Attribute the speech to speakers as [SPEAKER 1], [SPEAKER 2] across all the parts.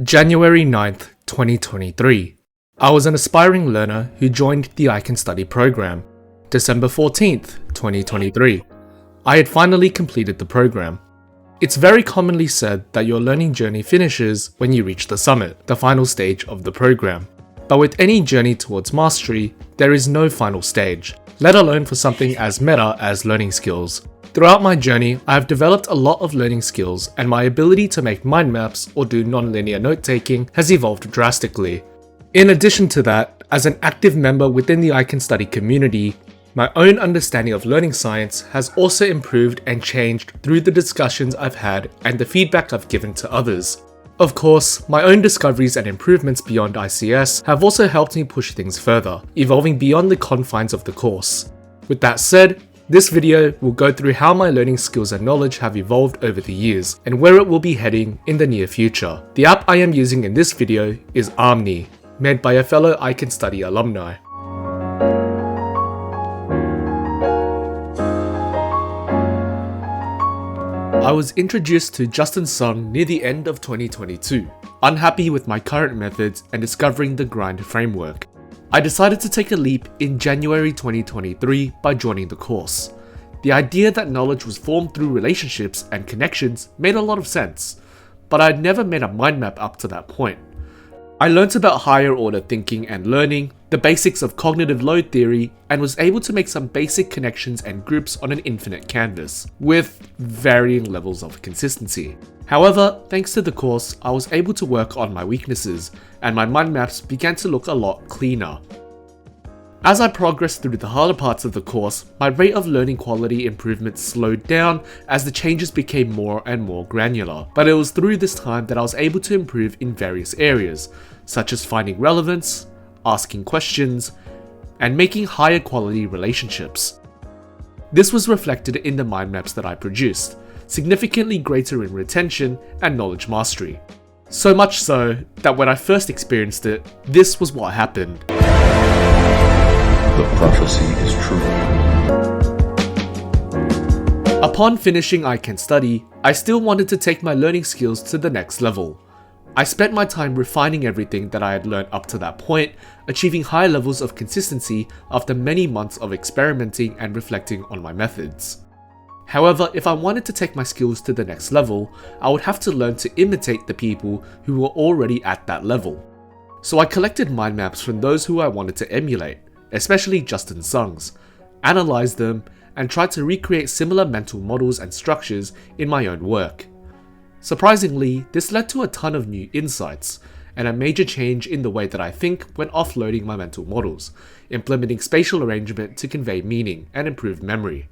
[SPEAKER 1] January 9th, 2023. I was an aspiring learner who joined the iCanStudy program. December 14th, 2023. I had finally completed the program. It's very commonly said that your learning journey finishes when you reach the summit, the final stage of the program. But with any journey towards mastery, there is no final stage, let alone for something as meta as learning skills. Throughout my journey, I have developed a lot of learning skills, and my ability to make mind maps or do non-linear note-taking has evolved drastically. In addition to that, as an active member within the iCanStudy community, my own understanding of learning science has also improved and changed through the discussions I've had and the feedback I've given to others. Of course, my own discoveries and improvements beyond ICS have also helped me push things further, evolving beyond the confines of the course. With that said, this video will go through how my learning skills and knowledge have evolved over the years and where it will be heading in the near future. The app I am using in this video is Omni, made by a fellow iCanStudy alumni. I was introduced to Justin Sung near the end of 2022, unhappy with my current methods and discovering the grind framework. I decided to take a leap in January 2023 by joining the course. The idea that knowledge was formed through relationships and connections made a lot of sense, but I had never made a mind map up to that point. I learnt about higher order thinking and learning, the basics of cognitive load theory, and was able to make some basic connections and groups on an infinite canvas, with varying levels of consistency. However, thanks to the course, I was able to work on my weaknesses, and my mind maps began to look a lot cleaner. As I progressed through the harder parts of the course, my rate of learning quality improvement slowed down as the changes became more and more granular, but it was through this time that I was able to improve in various areas, such as finding relevance, asking questions, and making higher quality relationships. This was reflected in the mind maps that I produced, significantly greater in retention and knowledge mastery. So much so that when I first experienced it, this was what happened.
[SPEAKER 2] The prophecy is true.
[SPEAKER 1] Upon finishing iCanStudy, I still wanted to take my learning skills to the next level. I spent my time refining everything that I had learned up to that point, achieving high levels of consistency after many months of experimenting and reflecting on my methods. However, if I wanted to take my skills to the next level, I would have to learn to imitate the people who were already at that level. So I collected mind maps from those who I wanted to emulate, especially Justin Sung's, analysed them, and tried to recreate similar mental models and structures in my own work. Surprisingly, this led to a ton of new insights, and a major change in the way that I think when offloading my mental models, implementing spatial arrangement to convey meaning and improve memory.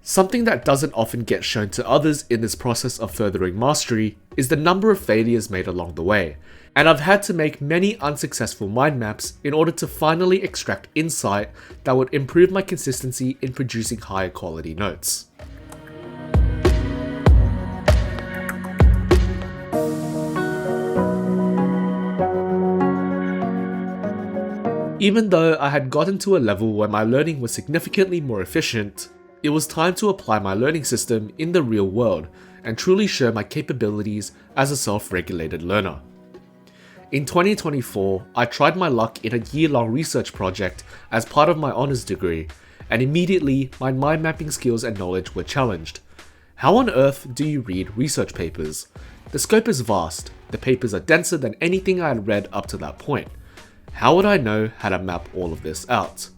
[SPEAKER 1] Something that doesn't often get shown to others in this process of furthering mastery is the number of failures made along the way, and I've had to make many unsuccessful mind maps in order to finally extract insight that would improve my consistency in producing higher quality notes. Even though I had gotten to a level where my learning was significantly more efficient, it was time to apply my learning system in the real world and truly show my capabilities as a self-regulated learner. In 2024, I tried my luck in a year-long research project as part of my honours degree, and immediately my mind mapping skills and knowledge were challenged. How on earth do you read research papers? The scope is vast, the papers are denser than anything I had read up to that point. How would I know how to map all of this out?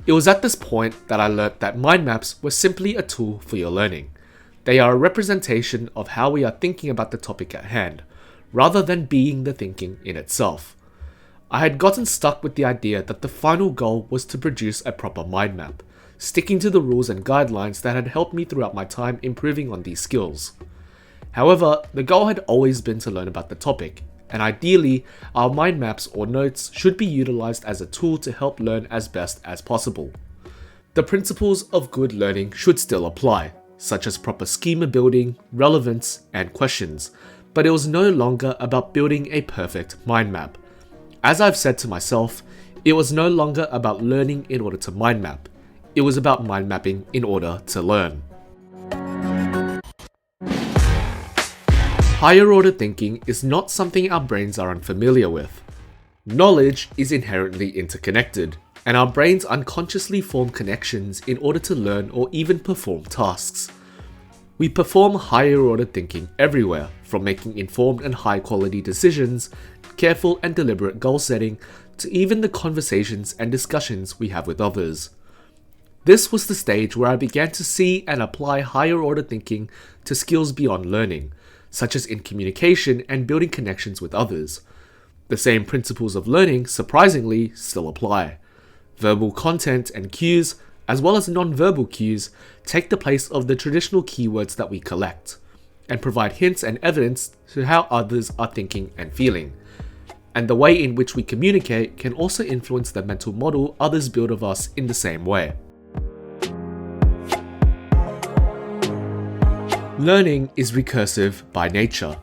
[SPEAKER 1] It was at this point that I learnt that mind maps were simply a tool for your learning. They are a representation of how we are thinking about the topic at hand, rather than being the thinking in itself. I had gotten stuck with the idea that the final goal was to produce a proper mind map, sticking to the rules and guidelines that had helped me throughout my time improving on these skills. However, the goal had always been to learn about the topic, and ideally, our mind maps or notes should be utilized as a tool to help learn as best as possible. The principles of good learning should still apply, such as proper schema building, relevance, and questions, but it was no longer about building a perfect mind map. As I've said to myself, it was no longer about learning in order to mind map. It was about mind mapping in order to learn. higher order thinking is not something our brains are unfamiliar with. Knowledge is inherently interconnected, and our brains unconsciously form connections in order to learn or even perform tasks. We perform higher order thinking everywhere, from making informed and high quality decisions, careful and deliberate goal setting, to even the conversations and discussions we have with others. This was the stage where I began to see and apply higher order thinking to skills beyond learning, such as in communication and building connections with others. The same principles of learning, surprisingly, still apply. Verbal content and cues, as well as non-verbal cues, take the place of the traditional keywords that we collect, and provide hints and evidence to how others are thinking and feeling. And the way in which we communicate can also influence the mental model others build of us in the same way. Learning is recursive by nature.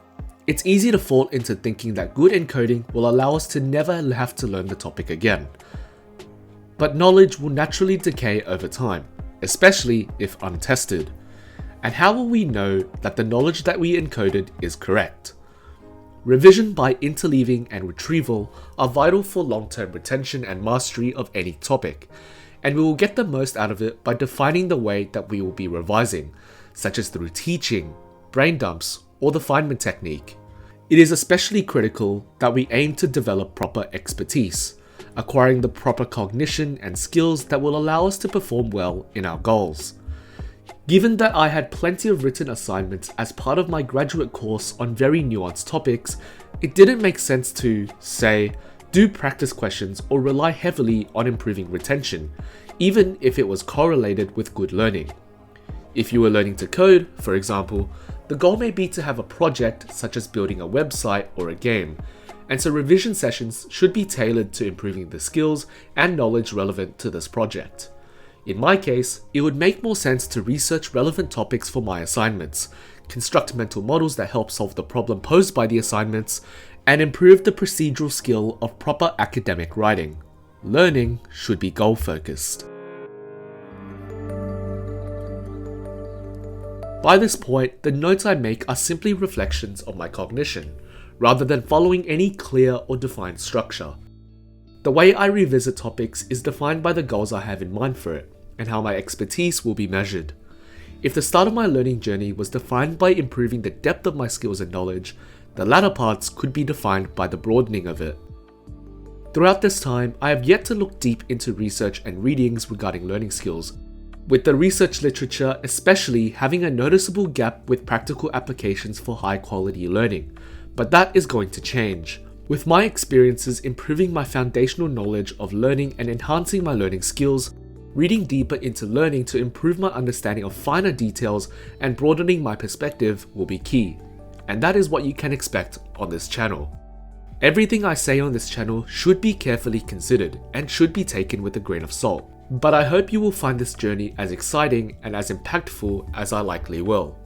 [SPEAKER 1] It's easy to fall into thinking that good encoding will allow us to never have to learn the topic again. But knowledge will naturally decay over time, especially if untested. And how will we know that the knowledge that we encoded is correct? Revision by interleaving and retrieval are vital for long-term retention and mastery of any topic, and we will get the most out of it by defining the way that we will be revising, such as through teaching, brain dumps, or the Feynman technique. It is especially critical that we aim to develop proper expertise, acquiring the proper cognition and skills that will allow us to perform well in our goals. Given that I had plenty of written assignments as part of my graduate course on very nuanced topics, it didn't make sense to, say, do practice questions or rely heavily on improving retention, even if it was correlated with good learning. If you were learning to code, for example, the goal may be to have a project such as building a website or a game, and so revision sessions should be tailored to improving the skills and knowledge relevant to this project. In my case, it would make more sense to research relevant topics for my assignments, construct mental models that help solve the problem posed by the assignments, and improve the procedural skill of proper academic writing. Learning should be goal-focused. By this point, the notes I make are simply reflections of my cognition, rather than following any clear or defined structure. The way I revisit topics is defined by the goals I have in mind for it, and how my expertise will be measured. If the start of my learning journey was defined by improving the depth of my skills and knowledge, the latter parts could be defined by the broadening of it. Throughout this time, I have yet to look deep into research and readings regarding learning skills, with the research literature especially having a noticeable gap with practical applications for high quality learning, but that is going to change. With my experiences improving my foundational knowledge of learning and enhancing my learning skills, reading deeper into learning to improve my understanding of finer details and broadening my perspective will be key, and that is what you can expect on this channel. Everything I say on this channel should be carefully considered and should be taken with a grain of salt. But I hope you will find this journey as exciting and as impactful as I likely will.